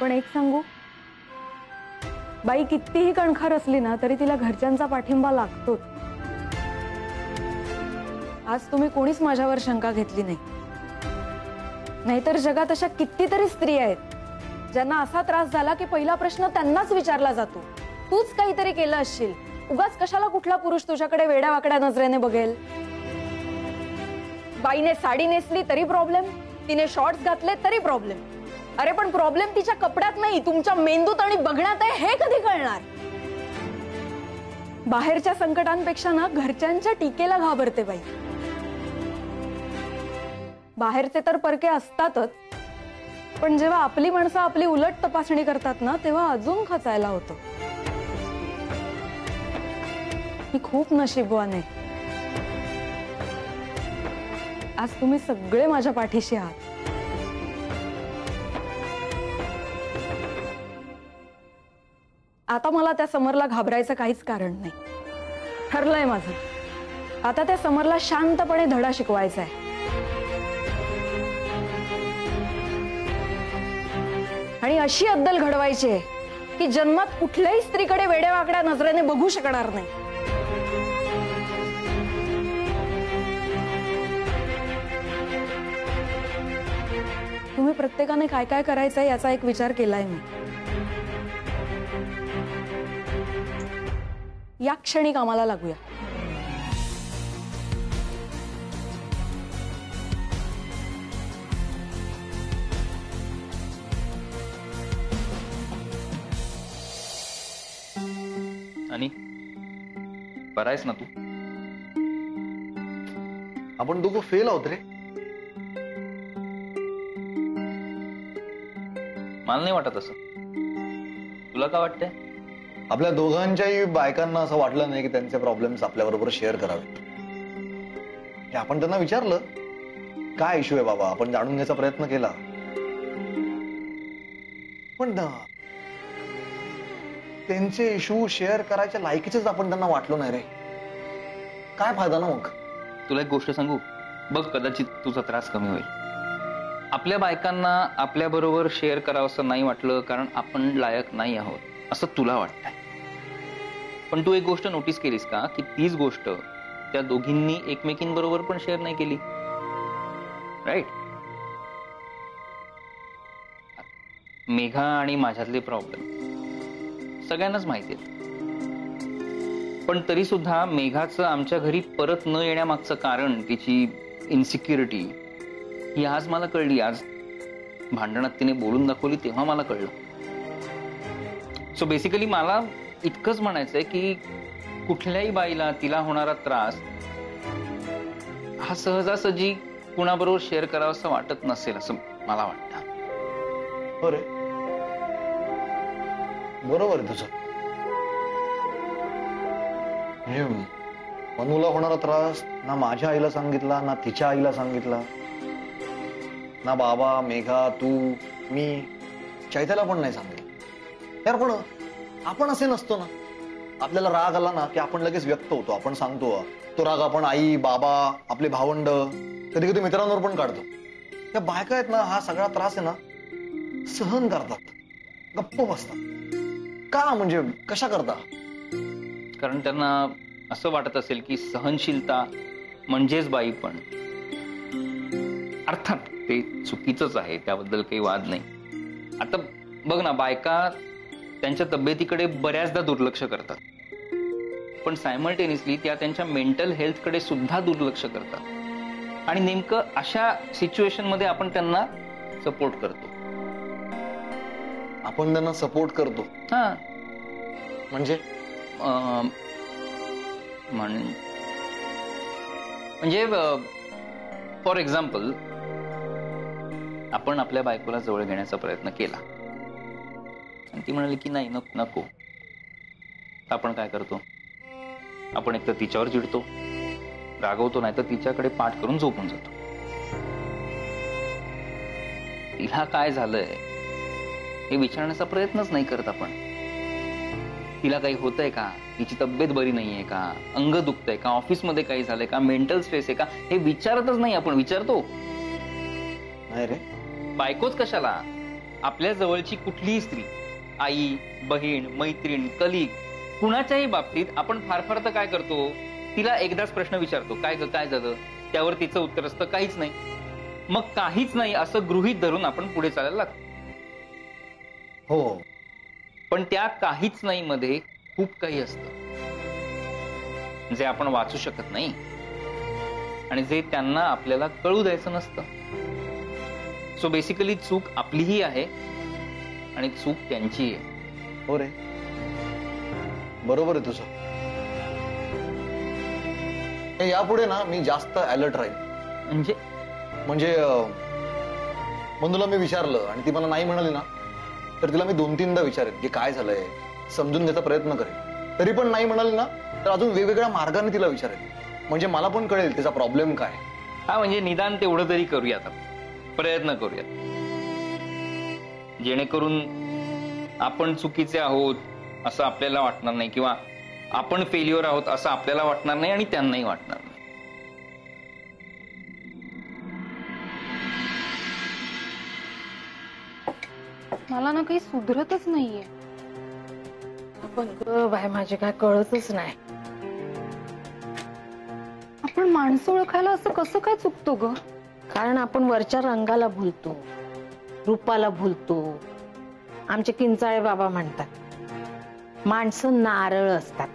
पण एक सांगू, बाई कितीही कणखार असली ना तरी तिला घरच्यांचा पाठिंबा लागतोच. आज तुम्ही कोणीच माझ्यावर शंका घेतली नाही. नाहीतर जगात अशा कितीतरी स्त्रिया आहेत ज्यांना असा त्रास झाला की पहिला प्रश्न त्यांनाच विचारला जातो, तूच काहीतरी केलं असशील, उगाच कशाला कुठला पुरुष तुझ्याकडे वेड्या वाकड्या नजरेने बघेल. बाईने साडी नेसली तरी प्रॉब्लेम, तिने शॉर्ट्स घातले तरी प्रॉब्लेम. अरे पण प्रॉब्लेम तिच्या कपड्यात नाही, तुमच्या मेंदूत आणि बघण्यात आहे. हे कधी कळणार? बाहेरच्या संकटांपेक्षा ना घरच्यांच्या टीकेला घाबरते बाई. बाहेरचे तर परके असतातच, पण जेव्हा आपली माणसं आपली उलट तपासणी करतात ना तेव्हा अजून खचायला होतं. मी खूप नशीबवान आहे. आज तुम्ही सगळे माझ्या पाठीशी आहात. आता मला त्या समरला घाबरायचं काहीच कारण नाही. ठरलंय माझं. आता त्या समरला शांतपणे धडा शिकवायचा आहे. आणि अशी अद्दल घडवायची आहे की जन्मात कुठल्याही स्त्रीकडे वेड्यावाकड्या नजरेने बघू शकणार नाही. तुम्ही प्रत्येकाने काय काय करायचंय याचा एक विचार केलाय मी. या क्षणी कामाला लागूया. आणि बरा आहेस ना तू? आपण दोघं फेल आहोत रे. मला नाही वाटत असं. तुला काय वाटतंय? आपल्या दोघांच्याही बायकांना असं वाटलं नाही की त्यांचे प्रॉब्लेम्स आपल्याबरोबर शेअर करावे. हे आपण त्यांना विचारलं काय इश्यू आहे बाबा, आपण जाणून घ्यायचा प्रयत्न केला, पण त्यांचे इश्यू शेअर करायच्या लायकीचेच आपण त्यांना वाटलो नाही रे. काय फायदा ना मग. तुला एक गोष्ट सांगू बघ, कदाचित तुझा त्रास कमी होईल. आपल्या बायकांना आपल्या बरोबर शेअर करावं असं नाही वाटलं कारण आपण लायक नाही आहोत असं तुला वाटतंय. पण तू एक गोष्ट नोटीस केलीस का की तीच गोष्ट त्या दोघींनी एकमेकींबरोबर पण शेअर नाही केली. राईट? मेघा आणि माझ्यातले प्रॉब्लेम सगळ्यांनाच माहिती आहे. पण तरी सुद्धा मेघाचं आमच्या घरी परत न येण्यामागचं कारण तिची इन्सिक्युरिटी ही आज मला कळली. आज भांडणात तिने बोलून दाखवली तेव्हा मला कळलं. सो बेसिकली मला इतकंच म्हणायचंय की कुठल्याही बाईला तिला होणारा त्रास हा सहजासहजी कुणाबरोबर शेअर करावं असं वाटत नसेल असं मला वाटतं. अरे बरोबर आहे तुझं. मनूला होणारा त्रास ना माझ्या आईला सांगितला ना तिच्या आईला सांगितला, ना बाबा, मेघा, तू, मी, चैताला पण नाही सांगितलं. यार पण आपण असे नसतो ना. आपल्याला राग आला ना की आपण लगेच व्यक्त होतो, आपण सांगतो. तो राग आपण आई, बाबा, आपले भावंड, कधी कधी मित्रांवर पण काढतो. त्या बायका आहेत ना, हा सगळा त्रास आहे ना सहन करतात, गप्प बसतात. का म्हणजे कशा करता? कारण त्यांना असं वाटत असेल की सहनशीलता म्हणजेच बाई पण. अर्थात ते चुकीचंच आहे, त्याबद्दल काही वाद नाही. आता बघ ना, बायका त्यांच्या तब्येतीकडे बऱ्याचदा दुर्लक्ष करतात, पण सायमल्टेनियसली त्या त्यांच्या मेंटल हेल्थकडे सुद्धा दुर्लक्ष करतात. आणि नेमकं अशा सिच्युएशन मध्ये आपण त्यांना सपोर्ट करतो. आपण त्यांना सपोर्ट करतो? हा म्हणजे म्हणजे फॉर एक्झाम्पल, आपण आपल्या बायकोला जवळ घेण्याचा प्रयत्न केला आणि ती म्हणाली की नाही नको. आपण काय करतो? आपण एक तर तिच्यावर चिडतो, रागवतो, नाही तर तिच्याकडे पाठ करून झोपून जातो. तिला काय झालंय हे विचारण्याचा प्रयत्नच नाही करत आपण. तिला काही होतंय का, तिची तब्येत बरी नाहीये का, अंग दुखतंय का, ऑफिसमध्ये काही झालंय का, मेंटल स्ट्रेस आहे का, हे विचारतच नाही आपण. विचारतो नाही रे. बायकोच कशाला, आपल्या जवळची कुठलीही स्त्री, आई, बहीण, मैत्रीण, कलीग, कुणाच्याही बाबतीत आपण फार फार तर काय करतो, तिला एकदाच प्रश्न विचारतो, काय झालं, त्यावर तिचं उत्तर असतं काहीच नाही. मग काहीच नाही असं गृहीत धरून आपण पुढे चालायला लागतो. हो, पण त्या काहीच नाही मध्ये खूप काही असतं जे आपण वाचू शकत नाही आणि जे त्यांना आपल्याला कळू द्यायचं नसतं. सो बेसिकली चूक आपलीही आहे आणि चूक त्यांची आहे. हो रे, बरोबर आहे तुझं. यापुढे ना मी जास्त अलर्ट राहील. म्हणजे बंधूला मी विचारलं आणि ती मला नाही म्हणाली ना, तर तिला मी 2-3दा विचारेन की काय झालंय, समजून घ्यायचा प्रयत्न करेन. तरी पण नाही म्हणाली ना, तर अजून वेगवेगळ्या मार्गाने तिला विचारेन, म्हणजे मला पण कळेल तिचा प्रॉब्लेम काय. हा, म्हणजे निदान तेवढं तरी करूयात, प्रयत्न करूयात, जेणेकरून आपण चुकीचे आहोत असं आपल्याला वाटणार नाही किंवा आपण फेल्युअर आहोत असं आपल्याला वाटणार नाही आणि त्यांनाही वाटणार नाही. मला ना काही सुधरतच नाहीये. पण ग बाय, माझे काय कळतच नाही. आपण माणसं ओळखायला असं कसं काय चुकतो ग? कारण आपण वरच्या रंगाला भुलतो, रूपाला भुलतो. आमचे किंचाळे बाबा म्हणतात, माणसं नारळ असतात,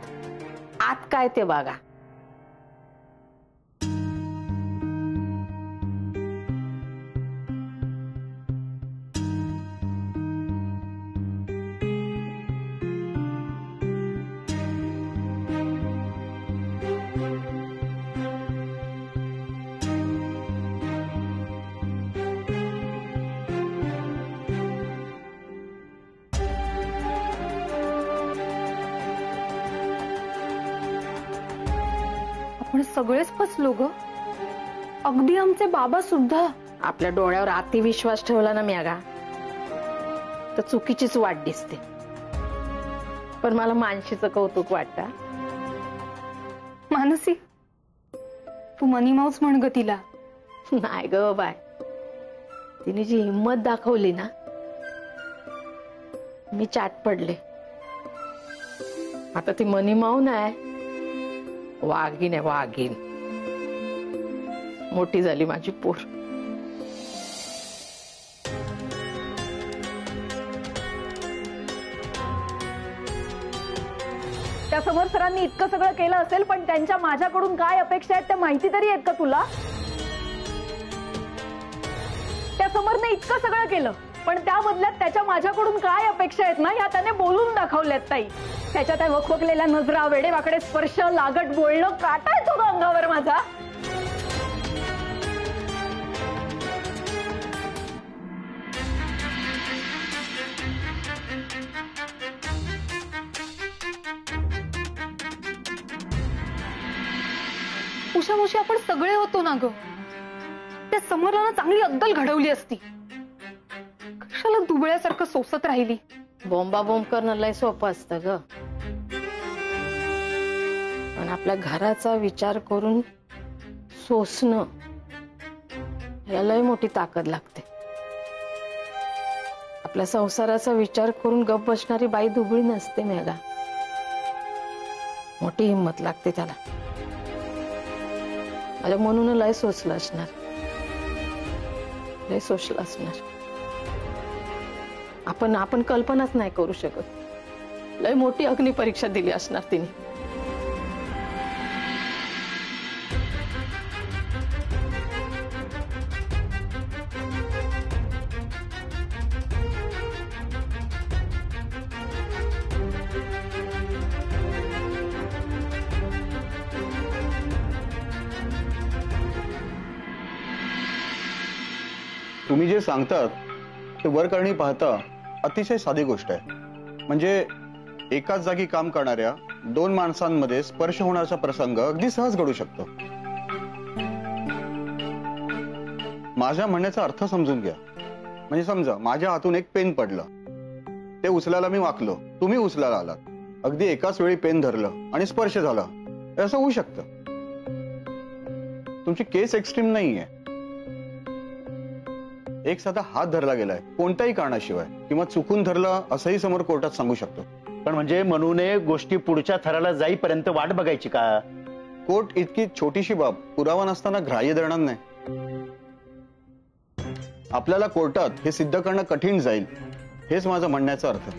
आत काय ते बघा. आपण सगळेच फसलो ग, अगदी आमचे बाबा सुद्धा. आपल्या डोळ्यावर अतिविश्वास ठेवला ना म्यागा, तर चुकीचीच वाट दिसते. पण मला मानशीचं कौतुक वाटतं. मानसी, तू मनी माऊस म्हण ग तिला. नाही ग बाय, तिने जी हिंमत दाखवली ना, मी चाट पडले. आता ती मनी माऊ नाही, वाघीण आहे, वाघीण. मोठी झाली माझी पोर. त्या समोर सरांनी इतकं सगळं केलं असेल, पण त्यांच्या माझ्याकडून काय अपेक्षा आहेत त्या माहिती तरी आहेत का तुला? त्या समोरने इतकं सगळं केलं, पण त्या बदल्यात त्याच्या माझ्याकडून काय अपेक्षा आहेत ना, या त्याने बोलून दाखवल्यात ताई. त्याच्या त्या वखवकलेल्या नजरा, वेडेवाकडे स्पर्श, लागट बोलणं, काटा येतो ग अंगावर माझा. उशामुशी आपण सगळे होतो ना ग. त्या समोरला ना चांगली अद्दल घडवली असती, कशाला दुबळ्यासारखं सोसत राहिली. बोंबा बोंब करणं लय सोपं असतं ग, पण आपल्या घराचा विचार करून सोसणं याला लय मोठी ताकद लागते. आपल्या संसाराचा विचार करून गप बसणारी बाई दुबळी नसते मेघा, मोठी हिंमत लागते त्याला. माझ्या म्हणून लय सोसलं असणार, लय सोसलं असणार. आपण कल्पनाच नाही करू शकत. लय मोठी अग्नी परीक्षा दिली असणार तिने. तुम्ही जे सांगतात ते वर करणी पाहता अतिशय साधी गोष्ट आहे. म्हणजे एकाच जागी काम करणाऱ्या 2 माणसांमध्ये स्पर्श होण्याचा प्रसंग अगदी सहज घडू शकतो. माझ्या म्हणण्याचा अर्थ समजून घ्या. म्हणजे समजा माझ्या हातून एक पेन पडलं, ते उचलायला मी वाकलो, तुम्ही उचलायला आलात, अगदी एकाच वेळी पेन धरलं आणि स्पर्श झाला, असं होऊ शकतं. तुमची केस एक्स्ट्रीम नाहीये. एक साधा हात धरला गेलाय कोणत्याही कारणाशिवाय, किंवा चुकून धरला असंही समोर कोर्टात सांगू शकतो. पण म्हणजे मनूने गोष्टी पुढच्या थराला जाईपर्यंत वाट बघायची का? कोर्ट इतकी छोटीशी बाब पुरावा नसताना ग्राह्य धरणार नाही. आपल्याला कोर्टात हे सिद्ध करणं कठीण जाईल, हेच माझं म्हणण्याचा अर्थ.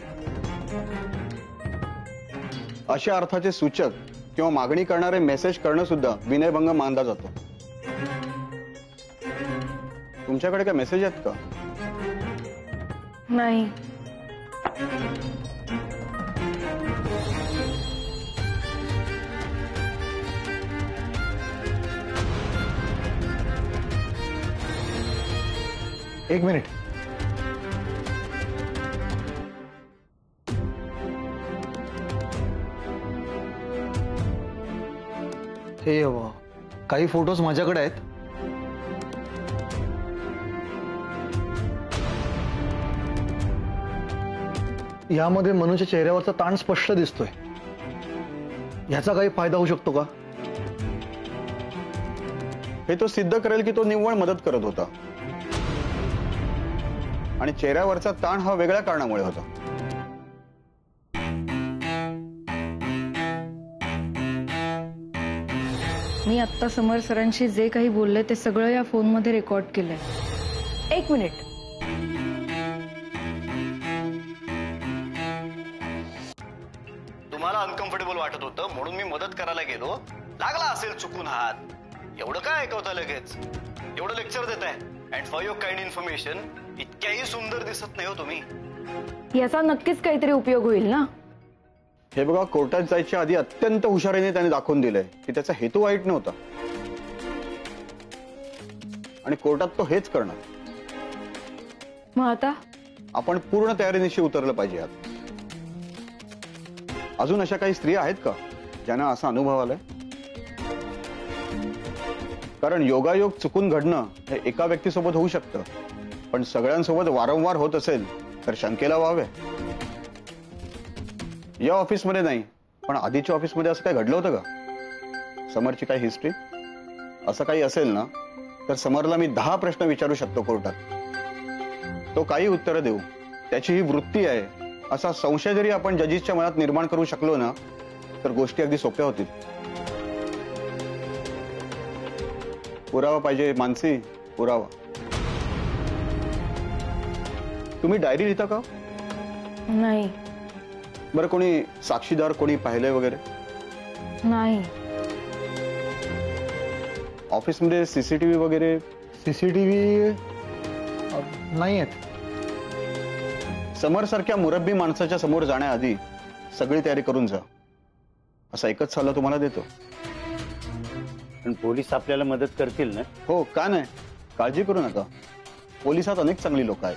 अशा अर्थाचे सूचक किंवा मागणी करणारे मेसेज करणं सुद्धा विनयभंग मानला जातो. तुमच्याकडे काय मेसेज आहेत का? नाही. एक मिनिट. हे काही फोटोज माझ्याकडे आहेत. यामध्ये मनूच्या चेहऱ्यावरचा ताण स्पष्ट दिसतोय. याचा काही फायदा होऊ शकतो का? हे तो सिद्ध करेल की तो निव्वळ मदत करत होता आणि चेहऱ्यावरचा ताण हा वेगळ्या कारणामुळे होता. मी आत्ता समर सरांशी जे काही बोलले ते सगळं या फोनमध्ये रेकॉर्ड केलंय. एक मिनिट. तुम्हाला अनकम्फर्टेबल वाटत होतं म्हणून मी मदत करायला गेलो. लागला असेल चुकून हात. एवढं काय ऐकवता लगेच? एवढं लेक्चर देत आहे. And for your kind information, इतक्याही सुंदर दिसत नाही हो तुम्ही. याचा नक्कीच काहीतरी उपयोग होईल ना. हे बघा, कोर्टात जायच्या आधी अत्यंत हुशारीने त्याने दाखवून दिलंय की त्याचा हेतू वाईट नव्हता आणि कोर्टात तो हेच करणार. मग आता आपण पूर्ण तयारीनिशी उतरलं पाहिजे. यात अजून अशा काही स्त्रिया आहेत का ज्यांना असा अनुभव आलाय? कारण योगायोग चुकून घडणं हे एका व्यक्तीसोबत होऊ शकतं, पण सगळ्यांसोबत वारंवार होत असेल तर शंकेला वावे. या ऑफिसमध्ये नाही, पण आधीच्या ऑफिसमध्ये असं काय घडलं होतं का? समरची काही हिस्ट्री असं काही असेल ना तर समरला मी 10 प्रश्न विचारू शकतो कोर्टात. तो काही उत्तर देऊ. त्याची ही वृत्ती आहे असा संशय जरी आपण जजेसच्या मनात निर्माण करू शकलो ना तर गोष्टी अगदी सोप्या होतील. पुरावा पाहिजे मानसी, पुरावा. तुम्ही डायरी लिहिता का? नाही. बरं, कोणी साक्षीदार कोणी पाहिलंय वगैरे? नाही. ऑफिसमध्ये सीसीटीव्ही वगैरे? सीसीटीव्ही नाही आहेत. समर सारख्या मुरब्बी माणसाच्या समोर जाण्याआधी सगळी तयारी करून जा, असा एकच सल्ला तुम्हाला देतो. पण पोलीस आपल्याला मदत करतील ना? हो, का नाही, काळजी करू नका. पोलिसात अनेक चांगली लोक आहेत.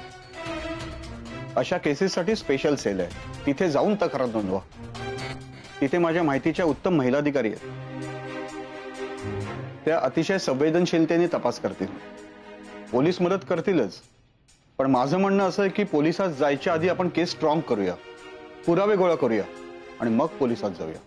अशा केसेससाठी स्पेशल सेल आहे, तिथे जाऊन तक्रार नोंदवा. तिथे माझ्या माहितीच्या उत्तम महिला अधिकारी आहेत. त्या अतिशय संवेदनशीलतेने तपास करतील. पोलीस मदत करतीलच, पण माझं म्हणणं असं आहे की पोलिसात जायच्या आधी आपण केस स्ट्रॉंग करूया, पुरावे गोळा करूया आणि मग पोलिसात जाऊया.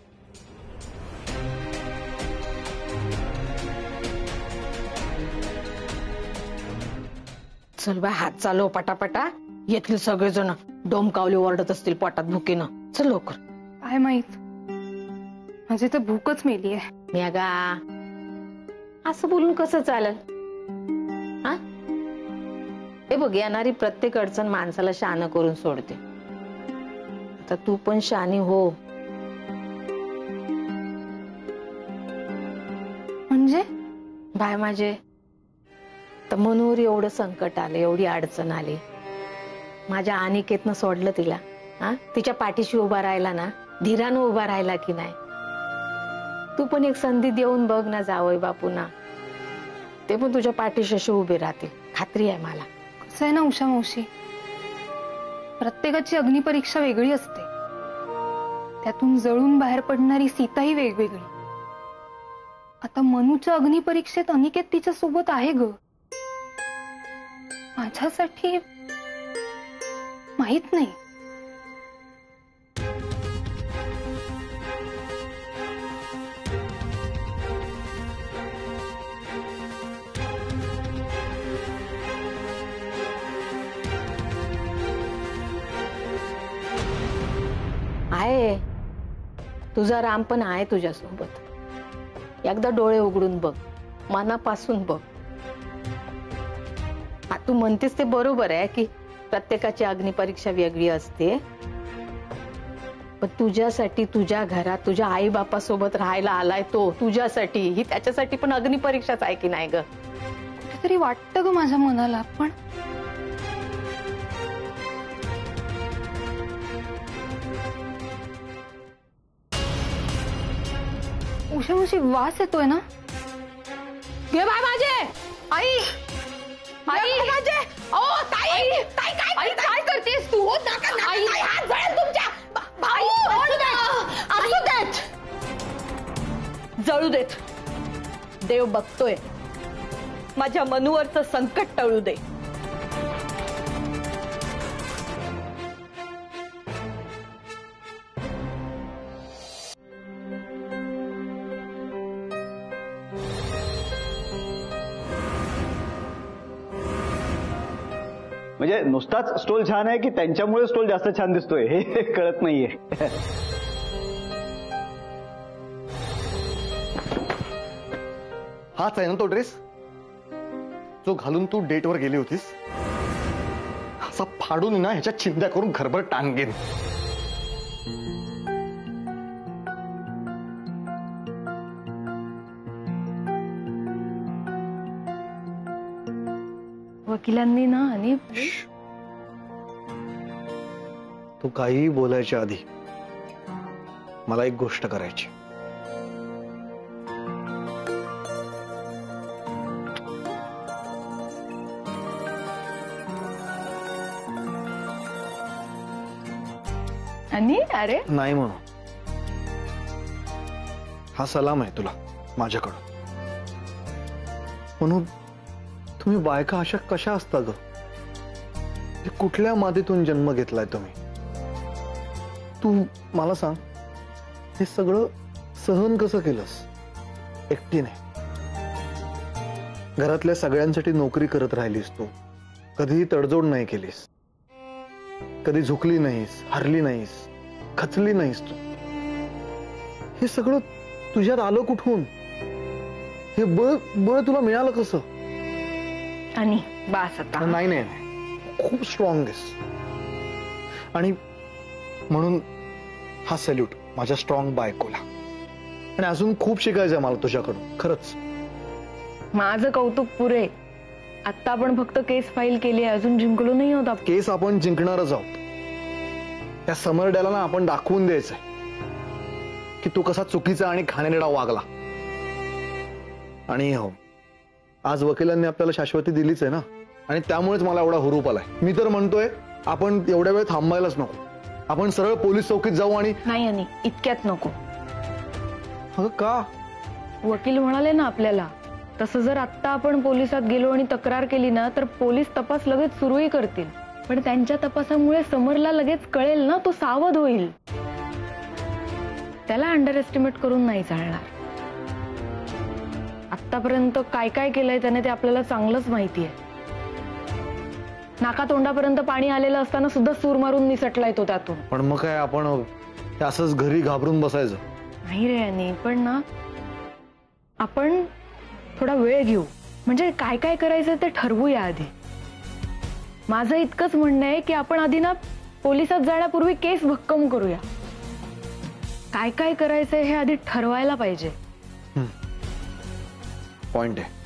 चल बा, हात चालव पटापटा. येथील सगळेजण डोमकावले ओरडत असतील पोटात भुकेनं. चल लवकर. काय माहित, माझी तर भूकच मेली आहे. मेघा, असं बोलून कसं चालेल? हा, हे बघ, येणारी प्रत्येक अडचण माणसाला शहाणं करून सोडते. आता तू पण शहाणी हो. म्हणजे बाय माझे, तर मनूवर एवढं संकट आलं, एवढी अडचण आली. माझ्या अनिकेतनं सोडलं तिला. हा, तिच्या पाठीशी उभा राहिला ना, धीरानं उभा राहिला की नाही? तू पण एक संधी देऊन बघ ना जावई बापूंना. ते पण तुझ्या पाठीशी असे उभे राहतील, खात्री आहे मला. कसं आहे ना उषा मावशी, प्रत्येकाची अग्निपरीक्षा वेगळी असते. त्यातून जळून बाहेर पडणारी सीताही वेगवेगळी. आता मनूच्या अग्निपरीक्षेत अनिकेत तिच्या सोबत आहे ग. माझ्यासाठी माहित नाही. आहे, तुझा राम पण आहे तुझ्यासोबत. एकदा डोळे उघडून बघ, मनापासून बघ. तू म्हणतेस ते बरोबर आहे की प्रत्येकाची अग्निपरीक्षा वेगळी असते, पण तुझ्यासाठी, तुझ्या घरात तुझ्या आई बापासोबत राहायला आलाय तो, तुझ्यासाठी, ही त्याच्यासाठी पण अग्निपरीक्षाच आहे की नाही ग? कुठेतरी वाटतं ग माझ्या मनाला, पण उशी उशी वास येतोय ना. घे बाय माझे आई, आई माझे. ओ ताई, ताई काय काय करतेस तू? आई, हात जळेल तुमच्या. असू देत, जळू देत. देव बघतोय, माझ्या मनूवरचं संकट टळू दे. म्हणजे नुसताच स्टोल छान आहे की त्यांच्यामुळे स्टोल जास्त छान दिसतोय हे कळत नाहीये. हाच आहे ना तो ड्रेस जो घालून तू डेटवर गेली होतीस? असा फाडून ना ह्याच्या चिंध्या करून घरभर टांगेन. वकिलांनी ना आणि तू काहीही बोलायच्या आधी मला एक गोष्ट करायची. आणि अरे नाही म्हणू, हा सलाम आहे तुला माझ्याकडं. म्हणून तुम्ही बायका अशा कशा असता ग? कुठल्या मातीतून जन्म घेतलाय तुम्ही? तू मला सांग, हे सगळं सहन कसं केलंस एकटीने? घरातल्या सगळ्यांसाठी नोकरी करत राहिलीस तू, कधीही तडजोड नाही केलीस, कधी झुकली नाहीस, हरली नाहीस, खचली नाहीस तू. हे सगळं तुझ्यात आलं कुठून? हे बळ तुला मिळालं कसं? आणि बास आता. नाही नाही, खूप स्ट्रॉंग आहेस. आणि म्हणून हा सॅल्यूट माझ्या स्ट्रॉंग बायकोला. आणि अजून खूप शिकायचं आहे मला तुझ्याकडून, खरंच. माझं कौतुक पुरे. आता आपण फक्त केस फाईल केली आहे, अजून जिंकलो नाही होत. केस आपण जिंकणारच आहोत. त्या समरड्याला ना आपण दाखवून द्यायचंय की तू कसा चुकीचा आणि घाणेरडा वागला. आणि हो, आज वकिलांनी आपल्याला शाश्वती दिलीच आहे ना, आणि त्यामुळेच मला एवढा हुरूप आलाय. मी तर म्हणतोय आपण एवढ्या वेळ थांबायलाच नको, आपण सरळ पोलीस चौकीत जाऊ. आणि नाही आणि इतक्यात नको. अगं का? वकील म्हणाले ना आपल्याला, तसं जर आत्ता आपण पोलिसात गेलो आणि तक्रार केली ना, तर पोलीस तपास लगेच सुरूही करतील. पण त्यांच्या तपासामुळे समरला लगेच कळेल ना, तो सावध होईल. त्याला अंडर एस्टिमेट करून नाही चालणार. आतापर्यंत काय काय केलंय त्याने ते आपल्याला चांगलंच माहिती आहे. नाका तोंडापर्यंत पाणी आलेलं असताना सुद्धा सूर मारून निसटलाय तो त्यातून. पण मग काय आपण असंच घरी घाबरून बसायचं? नाही रे यांनी, पण ना आपण थोडा वेळ घेऊ, म्हणजे काय काय करायचं ते ठरवूया आधी. माझं इतकंच म्हणणं आहे की आपण आधी ना पोलिसात जाण्यापूर्वी केस भक्कम करूया. काय काय करायचंय हे आधी ठरवायला पाहिजे. पॉइंट आहे.